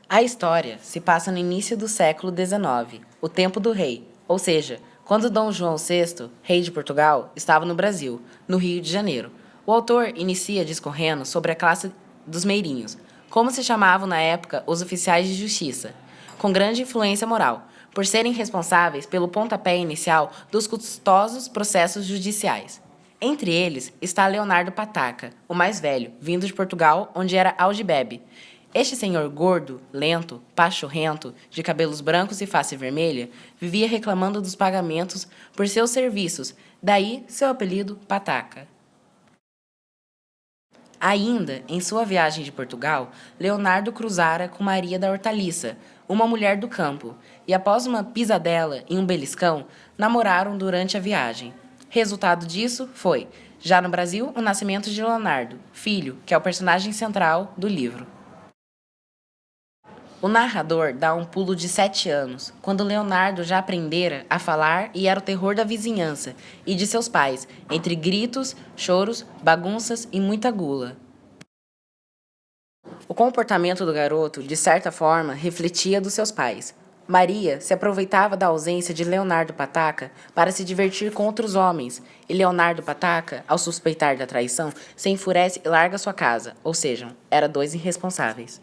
A história se passa no início do século XIX, o tempo do rei, ou seja, quando Dom João VI, rei de Portugal, estava no Brasil, no Rio de Janeiro. O autor inicia discorrendo sobre a classe dos meirinhos, como se chamavam na época os oficiais de justiça, com grande influência moral, por serem responsáveis pelo pontapé inicial dos custosos processos judiciais. Entre eles está Leonardo Pataca, o mais velho, vindo de Portugal, onde era algibebe. Este senhor gordo, lento, pachorrento, de cabelos brancos e face vermelha, vivia reclamando dos pagamentos por seus serviços, daí seu apelido Pataca. Ainda, em sua viagem de Portugal, Leonardo cruzara com Maria da Hortaliça, uma mulher do campo, e após uma pisadela e um beliscão, namoraram durante a viagem. Resultado disso foi, já no Brasil, o nascimento de Leonardo, filho, que é o personagem central do livro. O narrador dá um pulo de 7 anos, quando Leonardo já aprendera a falar e era o terror da vizinhança e de seus pais, entre gritos, choros, bagunças e muita gula. O comportamento do garoto, de certa forma, refletia dos seus pais. Maria se aproveitava da ausência de Leonardo Pataca para se divertir com outros homens, e Leonardo Pataca, ao suspeitar da traição, se enfurece e larga sua casa, ou seja, era dois irresponsáveis.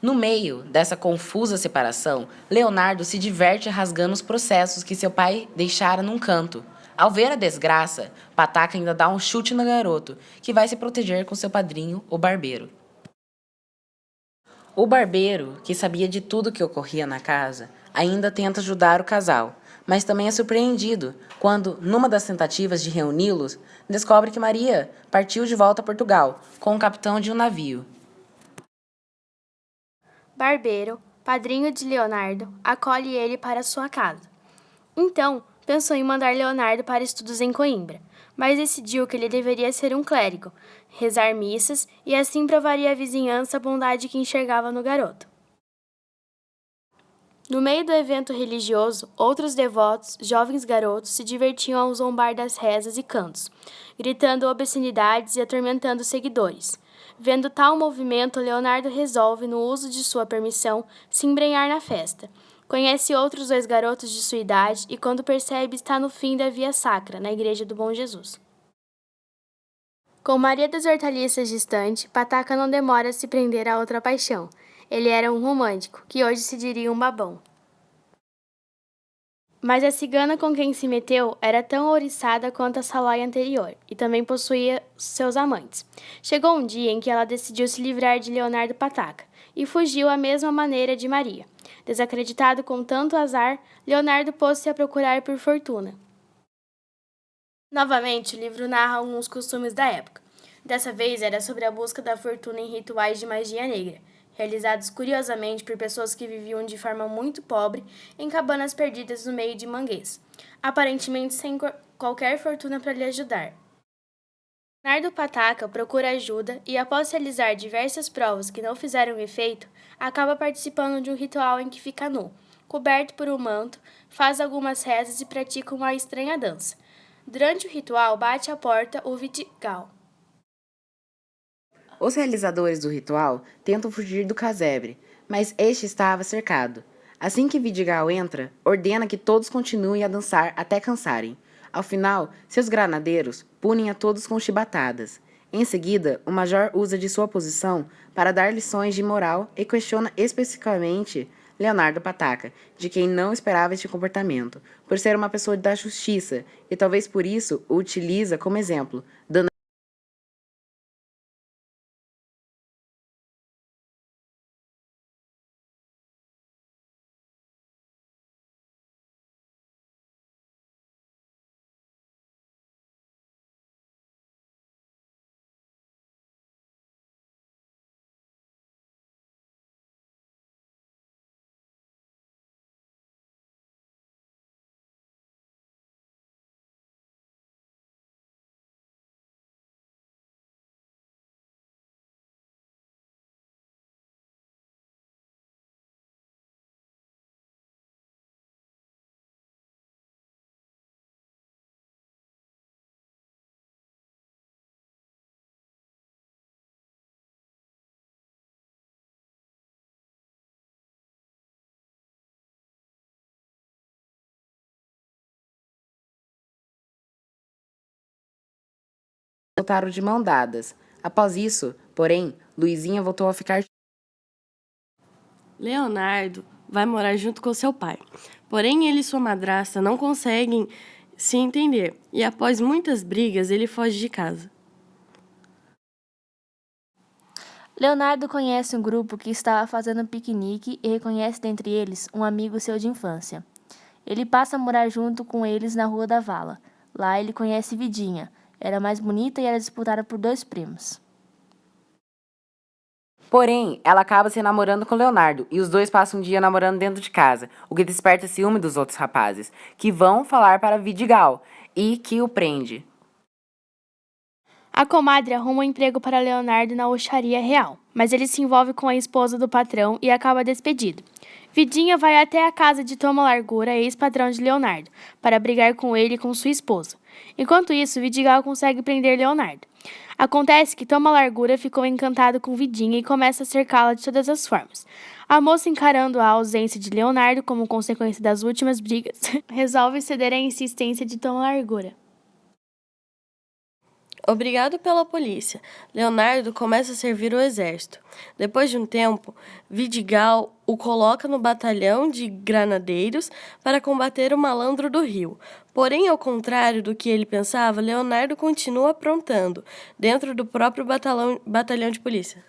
No meio dessa confusa separação, Leonardo se diverte rasgando os processos que seu pai deixara num canto. Ao ver a desgraça, Pataca ainda dá um chute no garoto, que vai se proteger com seu padrinho, o barbeiro. O barbeiro, que sabia de tudo que ocorria na casa, ainda tenta ajudar o casal, mas também é surpreendido quando, numa das tentativas de reuni-los, descobre que Maria partiu de volta a Portugal com o capitão de um navio. Barbeiro, padrinho de Leonardo, acolhe ele para sua casa. Então, pensou em mandar Leonardo para estudos em Coimbra, mas decidiu que ele deveria ser um clérigo, rezar missas e assim provaria à vizinhança a bondade que enxergava no garoto. No meio do evento religioso, outros devotos, jovens garotos, se divertiam ao zombar das rezas e cantos, gritando obscenidades e atormentando os seguidores. Vendo tal movimento, Leonardo resolve, no uso de sua permissão, se embrenhar na festa. Conhece outros dois garotos de sua idade e, quando percebe, está no fim da via sacra, na igreja do Bom Jesus. Com Maria das Hortaliças distante, Pataca não demora a se prender a outra paixão. Ele era um romântico, que hoje se diria um babão. Mas a cigana com quem se meteu era tão ouriçada quanto a Salói anterior, e também possuía seus amantes. Chegou um dia em que ela decidiu se livrar de Leonardo Pataca, e fugiu à mesma maneira de Maria. Desacreditado com tanto azar, Leonardo pôs-se a procurar por fortuna. Novamente, o livro narra alguns costumes da época. Dessa vez era sobre a busca da fortuna em rituais de magia negra, realizados curiosamente por pessoas que viviam de forma muito pobre em cabanas perdidas no meio de manguês, aparentemente sem qualquer fortuna para lhe ajudar. Leonardo Pataca procura ajuda e, após realizar diversas provas que não fizeram efeito, acaba participando de um ritual em que fica nu, coberto por um manto, faz algumas rezas e pratica uma estranha dança. Durante o ritual, bate à porta o Vidigal. Os realizadores do ritual tentam fugir do casebre, mas este estava cercado. Assim que Vidigal entra, ordena que todos continuem a dançar até cansarem. Ao final, seus granadeiros punem a todos com chibatadas. Em seguida, o major usa de sua posição para dar lições de moral e questiona especificamente Leonardo Pataca, de quem não esperava este comportamento, por ser uma pessoa da justiça, e talvez por isso o utiliza como exemplo, dando voltaram de mão dadas. Após isso, porém, Luizinha voltou a ficar... Leonardo vai morar junto com seu pai. Porém, ele e sua madrasta não conseguem se entender. E após muitas brigas, ele foge de casa. Leonardo conhece um grupo que estava fazendo piquenique e reconhece dentre eles um amigo seu de infância. Ele passa a morar junto com eles na Rua da Vala. Lá ele conhece Vidinha. Era mais bonita e era disputada por 2 primos. Porém, ela acaba se namorando com Leonardo e os dois passam um dia namorando dentro de casa, o que desperta ciúme dos outros rapazes, que vão falar para Vidigal e que o prende. A comadre arruma um emprego para Leonardo na Oxaria Real, mas ele se envolve com a esposa do patrão e acaba despedido. Vidinha vai até a casa de Toma Largura, ex-patrão de Leonardo, para brigar com ele e com sua esposa. Enquanto isso, Vidigal consegue prender Leonardo. Acontece que Toma Largura ficou encantado com Vidinha e começa a cercá-la de todas as formas. A moça, encarando a ausência de Leonardo como consequência das últimas brigas, resolve ceder à insistência de Toma Largura. Obrigado pela polícia, Leonardo começa a servir o exército. Depois de um tempo, Vidigal o coloca no batalhão de granadeiros para combater o malandro do Rio. Porém, ao contrário do que ele pensava, Leonardo continua aprontando dentro do próprio batalhão de polícia.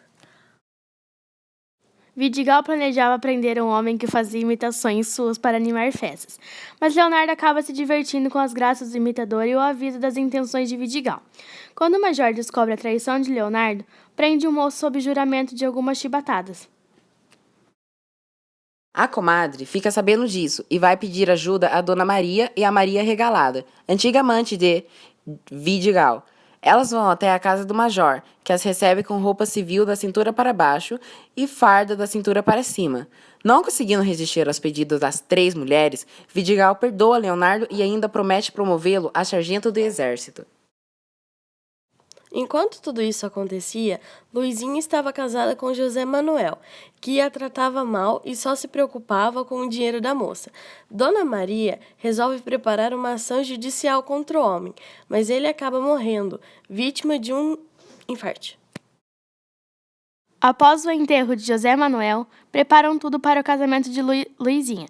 Vidigal planejava prender um homem que fazia imitações suas para animar festas, mas Leonardo acaba se divertindo com as graças do imitador e o avisa das intenções de Vidigal. Quando o major descobre a traição de Leonardo, prende o moço sob juramento de algumas chibatadas. A comadre fica sabendo disso e vai pedir ajuda a Dona Maria e a Maria Regalada, antiga amante de Vidigal. Elas vão até a casa do major, que as recebe com roupa civil da cintura para baixo e farda da cintura para cima. Não conseguindo resistir aos pedidos das 3 mulheres, Vidigal perdoa Leonardo e ainda promete promovê-lo a sargento do exército. Enquanto tudo isso acontecia, Luizinha estava casada com José Manuel, que a tratava mal e só se preocupava com o dinheiro da moça. Dona Maria resolve preparar uma ação judicial contra o homem, mas ele acaba morrendo, vítima de um infarte. Após o enterro de José Manuel, preparam tudo para o casamento de Luizinha.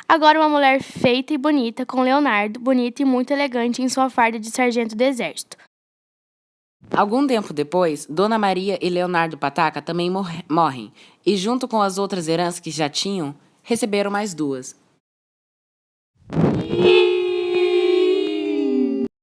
Agora uma mulher feita e bonita, com Leonardo, bonita e muito elegante em sua farda de sargento do exército. Algum tempo depois, Dona Maria e Leonardo Pataca também morrem, e junto com as outras heranças que já tinham, receberam mais 2.